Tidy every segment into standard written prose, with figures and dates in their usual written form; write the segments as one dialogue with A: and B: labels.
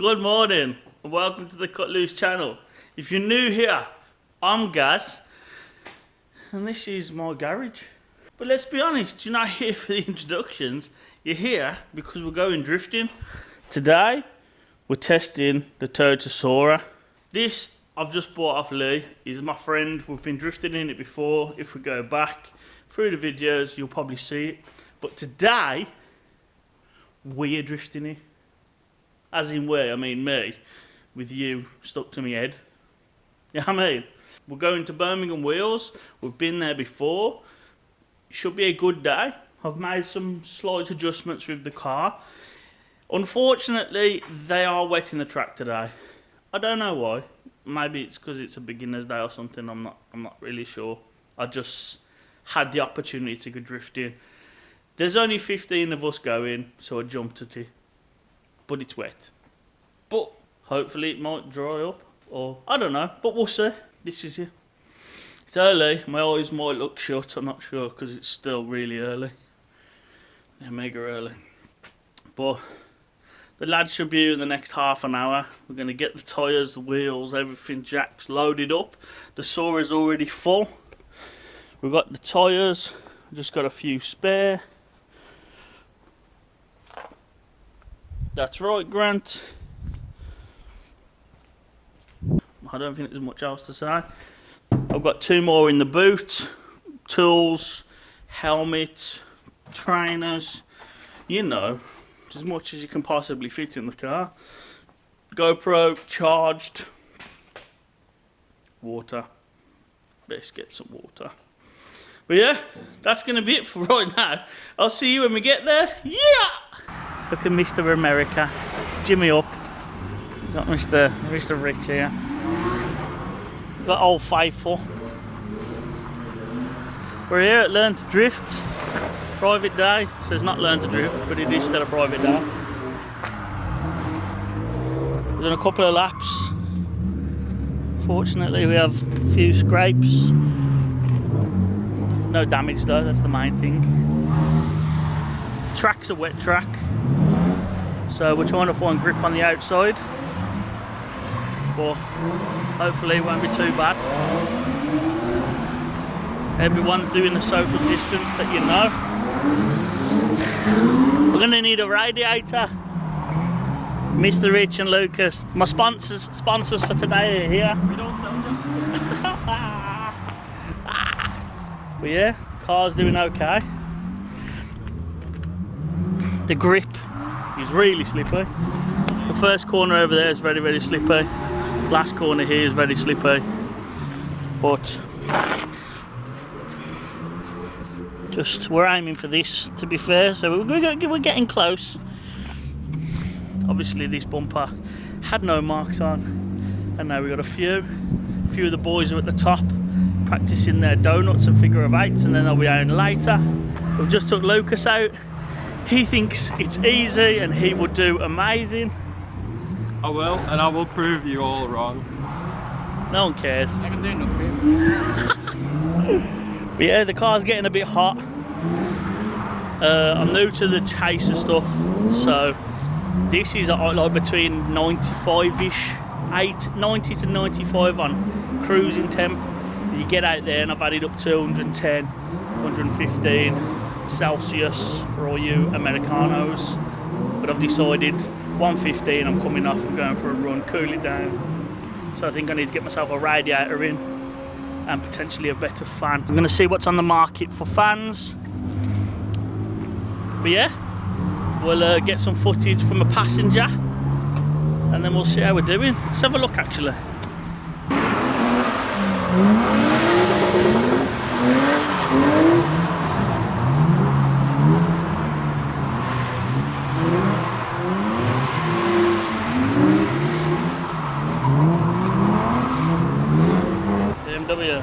A: Good morning and welcome to the Cut Loose channel. If you're new here, I'm Gaz and this is my garage. But let's be honest, you're not here for the introductions, you're here because we're going drifting. Today we're testing the Toyota Soarer. This I've just bought off Lee. He's my friend, we've been drifting in it before. If we go back through the videos you'll probably see it. But today we're drifting it. As in we, I mean me, with you stuck to my head. You know what I mean? We're going to Birmingham wheels. We've been there before. Should be a good day. I've made some slight adjustments with the car. Unfortunately, they are wetting the track today. I don't know why. Maybe it's because it's a beginner's day or something. I'm not really sure. I just had the opportunity to go drifting. There's only 15 of us going, so I jumped at it. But it's wet. But hopefully it might dry up, or I don't know, but we'll see. This is it. It's early, my eyes might look shut, I'm not sure, because it's still really early. Yeah, mega early. But the lads should be here in the next half an hour. We're going to get the tyres, the wheels, everything jacks loaded up. The Soarer's already full. We've got the tyres, just got a few spare. That's right, Grant. I don't think there's much else to say. I've got 2 more in the boot. Tools, helmet, trainers, you know, as much as you can possibly fit in the car. GoPro charged. Water. Let's get some water. But yeah, that's going to be it for right now. I'll see you when we get there. Yeah! Look at Mr. America. Jimmy up. Got Mr. Rich here. Got Old Faithful. We're here at Learn to Drift. Private day. So it's not Learn to Drift, but it is still a private day. We've done a couple of laps. Fortunately we have a few scrapes. No damage though, that's the main thing. Track's a wet track. So we're trying to find grip on the outside, but hopefully it won't be too bad. Everyone's doing the social distance that you know. We're going to need a radiator. Mr. Rich and Lucas, my sponsors for today are here.
B: We don't sell junk.
A: But yeah, car's doing okay. The grip is really slippy. The first corner over there is very, very slippy. Last corner here is very slippy. But just we're aiming for this, to be fair. So we're getting close. Obviously this bumper had no marks on, and now we've got a few of the boys are at the top practicing their donuts and figure of eights, and then they'll be out later. We've just took Lucas out. He thinks it's easy and he will do amazing.
B: I will, and I will prove you all wrong.
A: No one cares.
B: I can do nothing.
A: But yeah, the car's getting a bit hot. I'm new to the chaser stuff, so this is like between 95-ish, 90 to 95 on cruising temp. You get out there and I've added up to 110, 115 Celsius for all you Americanos, but I've decided 115 I'm coming off and going for a run, cool it down. So I think I need to get myself a radiator in and potentially a better fan. I'm going to see what's on the market for fans. But yeah, we'll get some footage from a passenger and then we'll see how we're doing. Let's have a look actually. BMW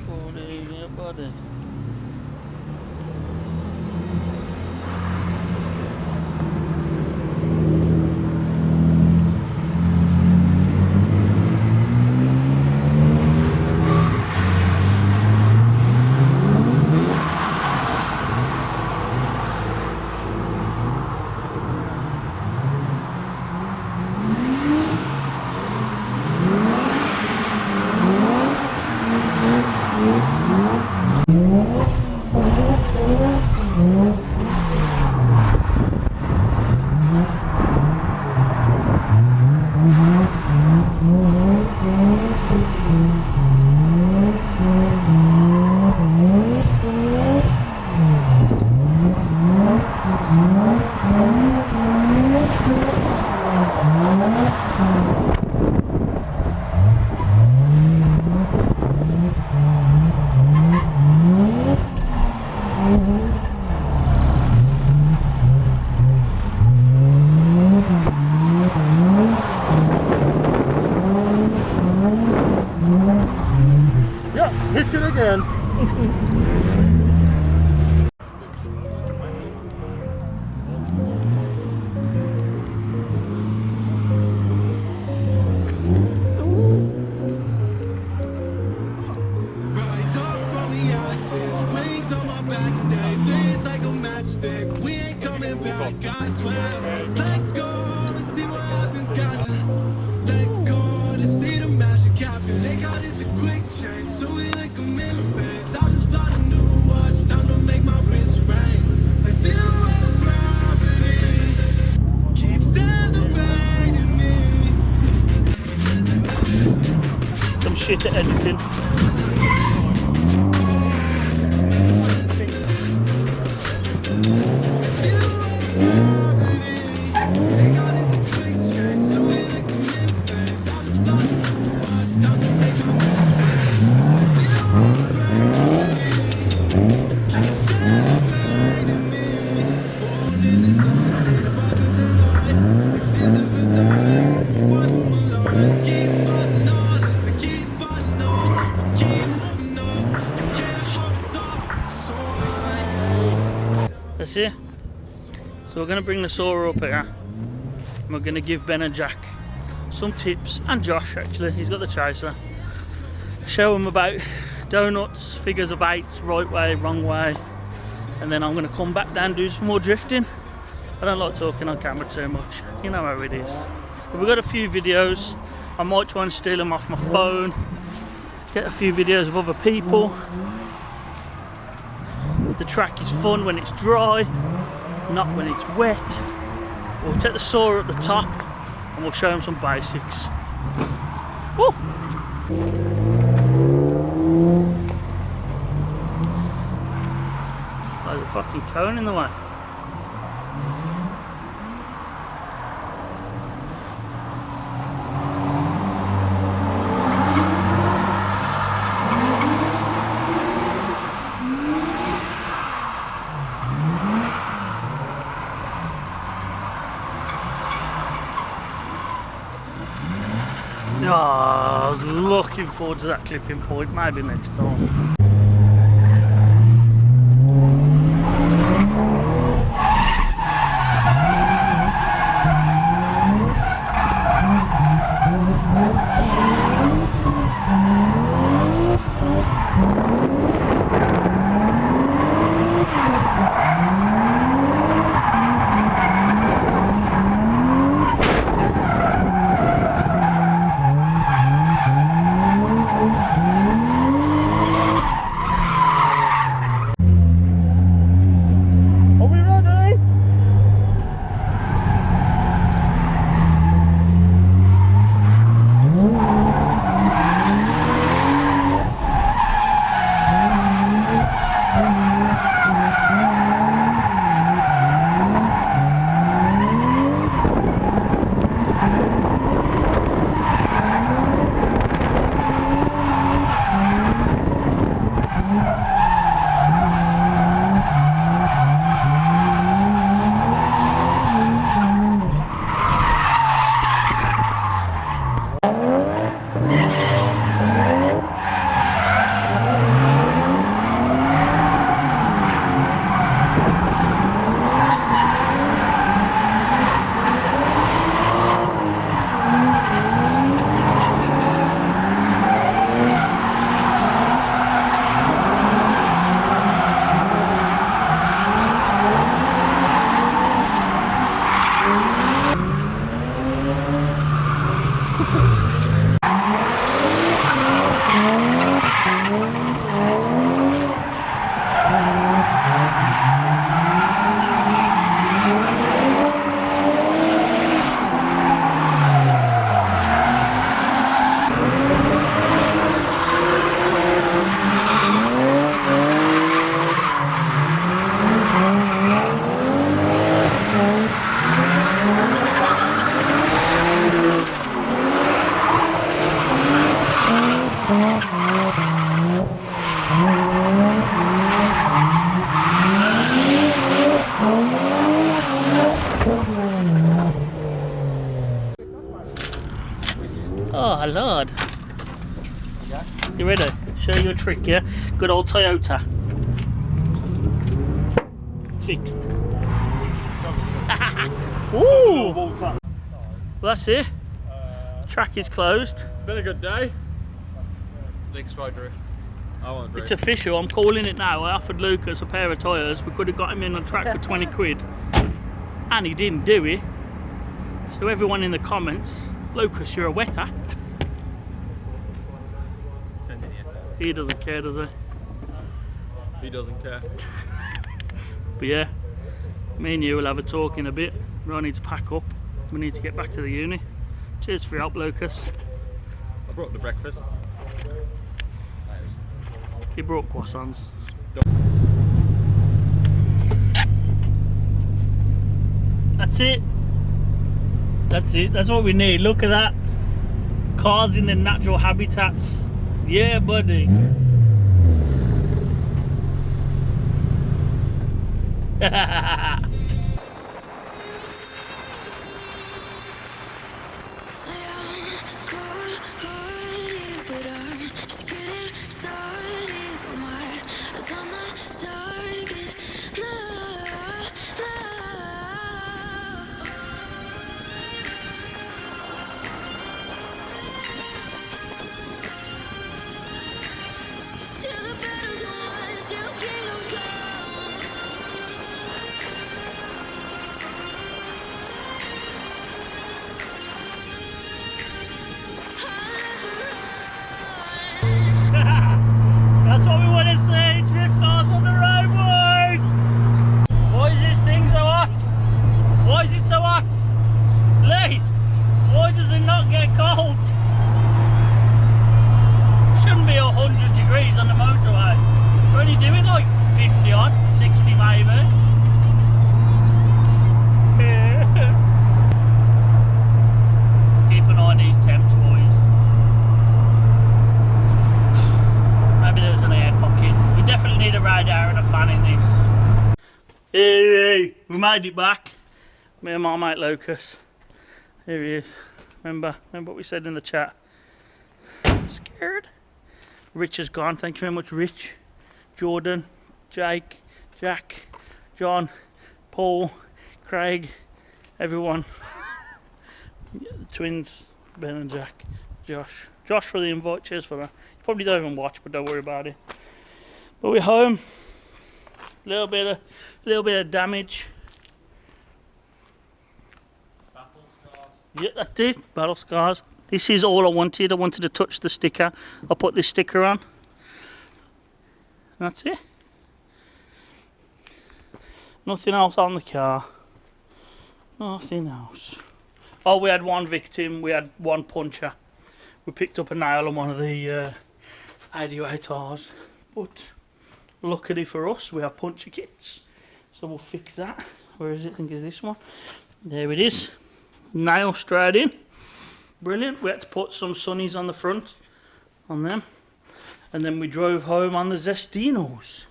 A: 40, yeah, buddy.
C: Rise up from the ashes, wings on my back, stay lit like a matchstick. We ain't coming back, I swear. Just let go and see what happens. Gotta let go to see the magic happen. They got us a quick change, so we like a Memphis. I'll just buy a new watch, time to make my wrist ring. The zero gravity keeps elevating me.
A: Some shit at editing. That's it. So we're going to bring the Soarer up here and we're going to give Ben and Jack some tips, and Josh actually, he's got the chaser. Show them about donuts, figures of eights, right way, wrong way, and then I'm going to come back down and do some more drifting. I don't like talking on camera too much, you know how it is. But we've got a few videos. I might try and steal them off my phone, get a few videos of other people. The track is fun when it's dry, not when it's wet. We'll take the Soarer at the top and we'll show them some basics. Woo! There's a fucking cone in the way. Oh, I was looking forward to that clipping point, maybe next time. Oh Lord. You ready? Show you a trick, yeah? Good old Toyota. Fixed. Ooh! Well, that's it. Track is closed.
B: It's been a good day. Big spy drift. I want to drift.
A: It's official, I'm calling it now. I offered Lucas a pair of tyres. We could have got him in on track for 20 quid. And he didn't do it. So everyone in the comments, Lucas, you're a wetter.
B: Send it here.
A: He doesn't care, does he?
B: He doesn't care.
A: But yeah, me and you will have a talk in a bit. We all need to pack up. We need to get back to the uni. Cheers for your help, Lucas.
B: I brought the breakfast.
A: He brought croissants. That's it. That's it. That's what we need. Look at that. Cars in their natural habitats. Yeah, buddy.
C: Say I'm good-hearted, but I'm just getting started. Got my eyes on the target. Till the battle's won, till kingdom come.
A: That's what we want to see. Drift cars on the road, boys. Why is this thing so hot? Why is it so hot? Lee, why does it not get cold? Shouldn't be 100 degrees on the motorway. We're only doing like 50 odd, 60 maybe. Keep an eye on these temps, boys. Maybe there's an air pocket. We definitely need a radiator and a fan in this. Hey, we made it back. Me and my mate Lucas. Here he is. Remember what we said in the chat? Scared? Rich has gone. Thank you very much, Rich. Jordan, Jake, Jack, John, Paul, Craig, everyone. Yeah, the twins, Ben and Jack, Josh. Josh for the invite. Cheers for that. You probably don't even watch, but don't worry about it. But we're home. Little bit of damage.
B: Battle scars.
A: Yeah, that's it. Battle scars. This is all I wanted. I wanted to touch the sticker. I put this sticker on. That's it. Nothing else on the car. Nothing else. Oh, we had one victim. We had one puncher. We picked up a nail on one of the radiators. But luckily for us, we have puncture kits. So we'll fix that. Where is it? I think it's this one. There it is. Nail straight in. Brilliant. We had to put some sunnies on the front on them, and then we drove home on the Zestinos.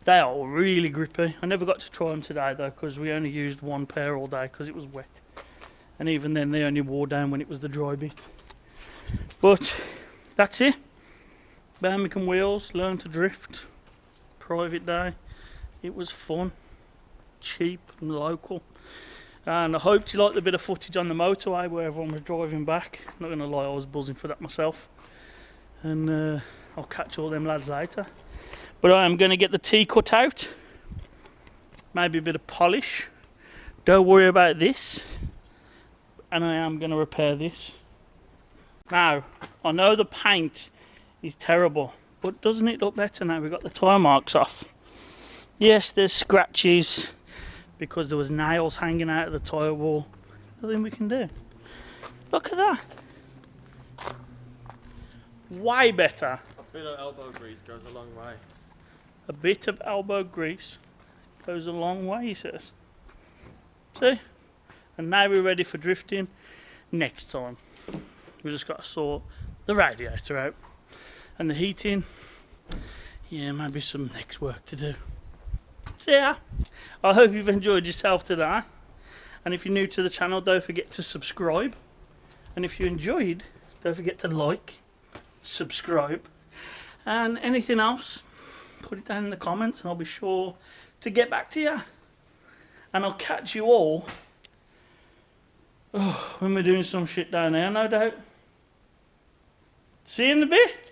A: They are really grippy. I never got to try them today though, because we only used one pair all day because it was wet, and even then they only wore down when it was the dry bit. But that's it. Birmingham wheels, learn to drift, private day. It was fun, cheap and local. And I hope you liked the bit of footage on the motorway where everyone was driving back. Not going to lie, I was buzzing for that myself. And I'll catch all them lads later. But I am going to get the T cut out. Maybe a bit of polish. Don't worry about this. And I am going to repair this. Now, I know the paint is terrible, but doesn't it look better now? We've got the tyre marks off. Yes, there's scratches, because there was nails hanging out of the tyre wall. Nothing we can do. Look at that. Way better.
B: A bit of elbow grease goes a long way.
A: A bit of elbow grease goes a long way, he says. See? And now we're ready for drifting next time. We just got to sort the radiator out. And the heating. Yeah, maybe some next work to do. So yeah, I hope you've enjoyed yourself today, and if you're new to the channel, don't forget to subscribe, and if you enjoyed, don't forget to like, subscribe, and anything else, put it down in the comments and I'll be sure to get back to you, and I'll catch you all Oh, when we're doing some shit down there, no doubt. See you in a bit.